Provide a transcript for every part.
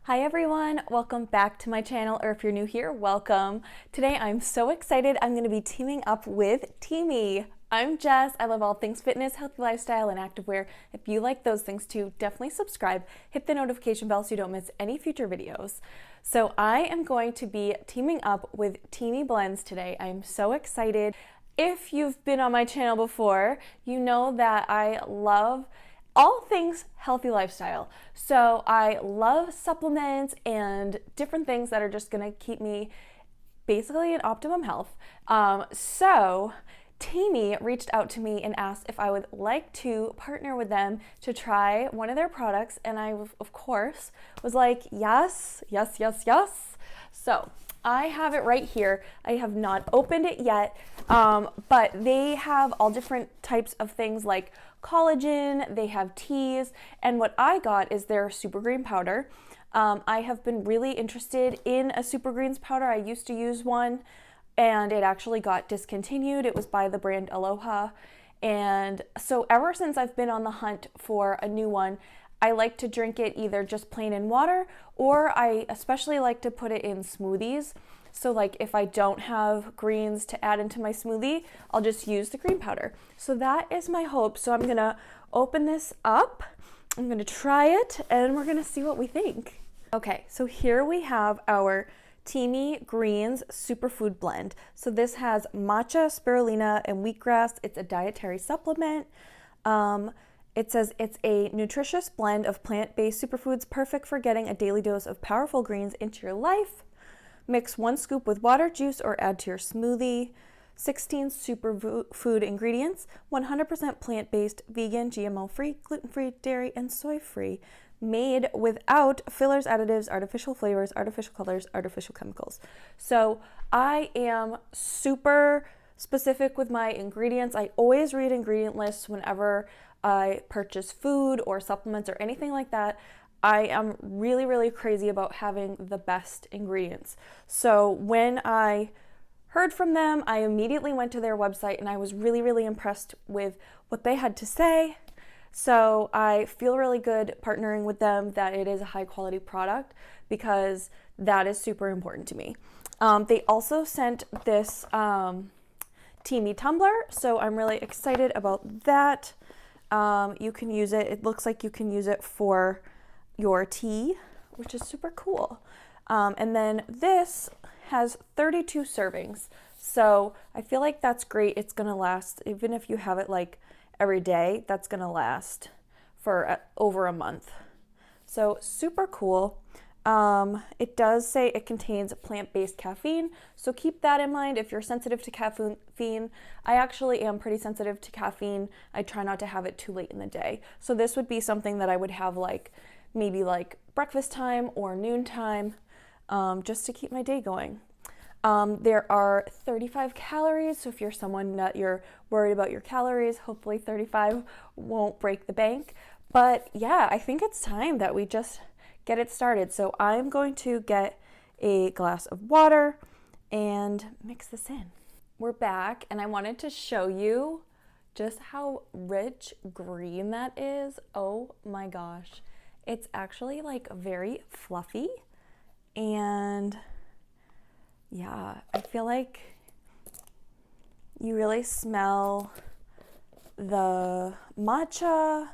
Hi everyone, welcome back to my channel, or if you're new here, welcome. Today I'm so excited. I'm going to be teaming up with Teami. I'm Jess. I love all things fitness, healthy lifestyle, and activewear. If you like those things too, definitely subscribe. Hit the notification bell so you don't miss any future videos. So I am going to be teaming up with Teami Blends today. I'm so excited. If you've been on my channel before, you know that I love all things healthy lifestyle. So I love supplements and different things that are just gonna keep me basically in optimum health. So Teami reached out to me and asked if I would like to partner with them to try one of their products, and I, of course, was like, yes, yes, yes, yes. So I have it right here. I have not opened it yet, but they have all different types of things like collagen, they have teas, and what I got is their super green powder. I have been really interested in a super greens powder. I used to use one and it actually got discontinued. It was by the brand Aloha. And so ever since I've been on the hunt for a new one, I like to drink it either just plain in water, or I especially like to put it in smoothies. So like if I don't have greens to add into my smoothie, I'll just use the green powder. So that is my hope. So I'm gonna open this up, I'm gonna try it, and we're gonna see what we think. Okay, so here we have our Teami Greens Superfood Blend. So this has matcha, spirulina, and wheatgrass. It's a dietary supplement. It says it's a nutritious blend of plant-based superfoods, perfect for getting a daily dose of powerful greens into your life. Mix 1 scoop with water, juice, or add to your smoothie. 16 superfood ingredients, 100% plant-based, vegan, GMO-free, gluten-free, dairy, and soy-free. Made without fillers, additives, artificial flavors, artificial colors, artificial chemicals. So I am super specific with my ingredients. I always read ingredient lists whenever I purchase food or supplements or anything like that. I am really, really crazy about having the best ingredients. So when I heard from them, I immediately went to their website and I was really, really impressed with what they had to say. So I feel really good partnering with them, that it is a high quality product, because that is super important to me. They also sent this Teami tumbler, so I'm really excited about that. You can use it, it looks like you can use it for your tea, which is super cool. And then this has 32 servings. So I feel like that's great. It's gonna last, even if you have it like every day, that's gonna last for over a month. So super cool. It does say it contains plant-based caffeine, so keep that in mind if you're sensitive to caffeine. I actually am pretty sensitive to caffeine. I try not to have it too late in the day. So this would be something that I would have like maybe like breakfast time or noon time, just to keep my day going. There are 35 calories, so if you're someone that you're worried about your calories, hopefully 35 won't break the bank. But yeah, I think it's time that we just get it started. So I'm going to get a glass of water and mix this in. We're back, and I wanted to show you just how rich green that is. Oh my gosh. It's actually like very fluffy, and yeah, I feel like you really smell the matcha,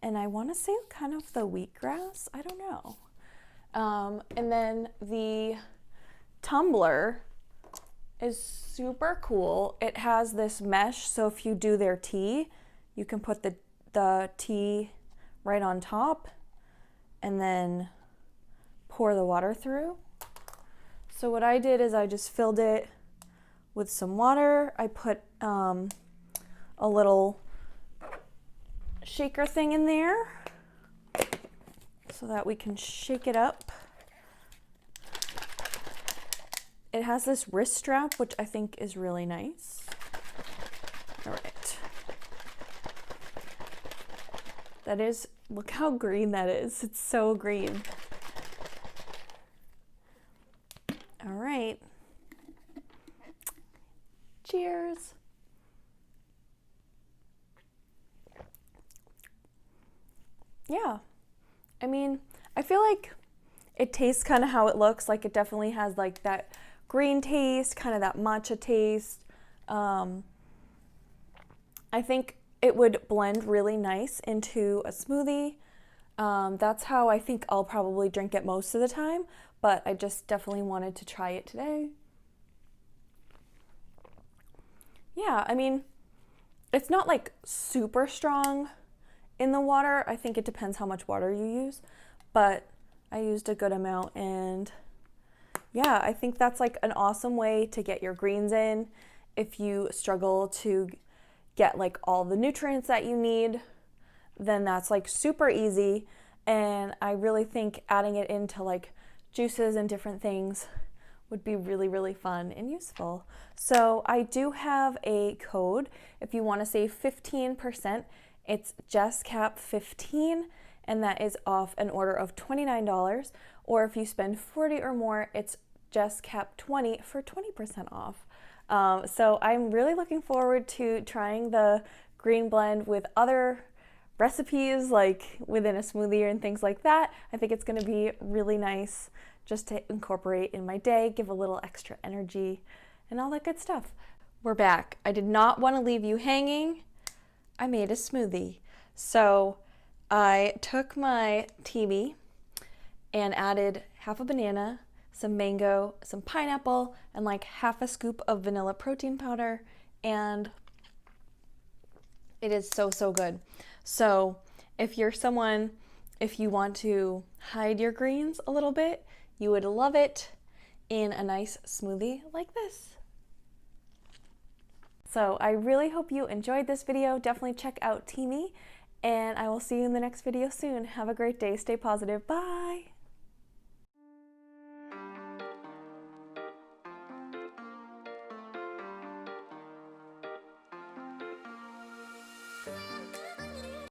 and I want to say kind of the wheatgrass, I don't know. And then the tumbler is super cool. It has this mesh, so if you do their tea, you can put the tea right on top and then pour the water through. So what I did is I just filled it with some water. I put a little shaker thing in there so that we can shake it up. It has this wrist strap, which I think is really nice. All right. That is, look how green that is. It's so green. All right. Cheers. Yeah. I mean, I feel like It tastes kind of how it looks. Like, it definitely has like that green taste, kind of that matcha taste. I think it would blend really nice into a smoothie. That's how I think I'll probably drink it most of the time, but I just definitely wanted to try it today. Yeah, I mean, it's not like super strong in the water. I think it depends how much water you use, but I used a good amount, and yeah, I think that's like an awesome way to get your greens in if you struggle to get like all the nutrients that you need. Then that's like super easy, and I really think adding it into like juices and different things would be really, really fun and useful. So I do have a code if you want to save 15%. It's JessCap15, and that is off an order of $29. Or if you spend $40 or more, it's JessCap20 for 20% off. So I'm really looking forward to trying the green blend with other recipes, like within a smoothie and things like that. I think it's going to be really nice just to incorporate in my day, give a little extra energy and all that good stuff. We're back. I did not want to leave you hanging. I made a smoothie. So I took my Teami and added half a banana, some mango, some pineapple, and like half a scoop of vanilla protein powder, and it is so, so good. So if you're someone, if you want to hide your greens a little bit, you would love it in a nice smoothie like this. So I really hope you enjoyed this video. Definitely check out Teami, and I will see you in the next video soon. Have a great day. Stay positive. Bye.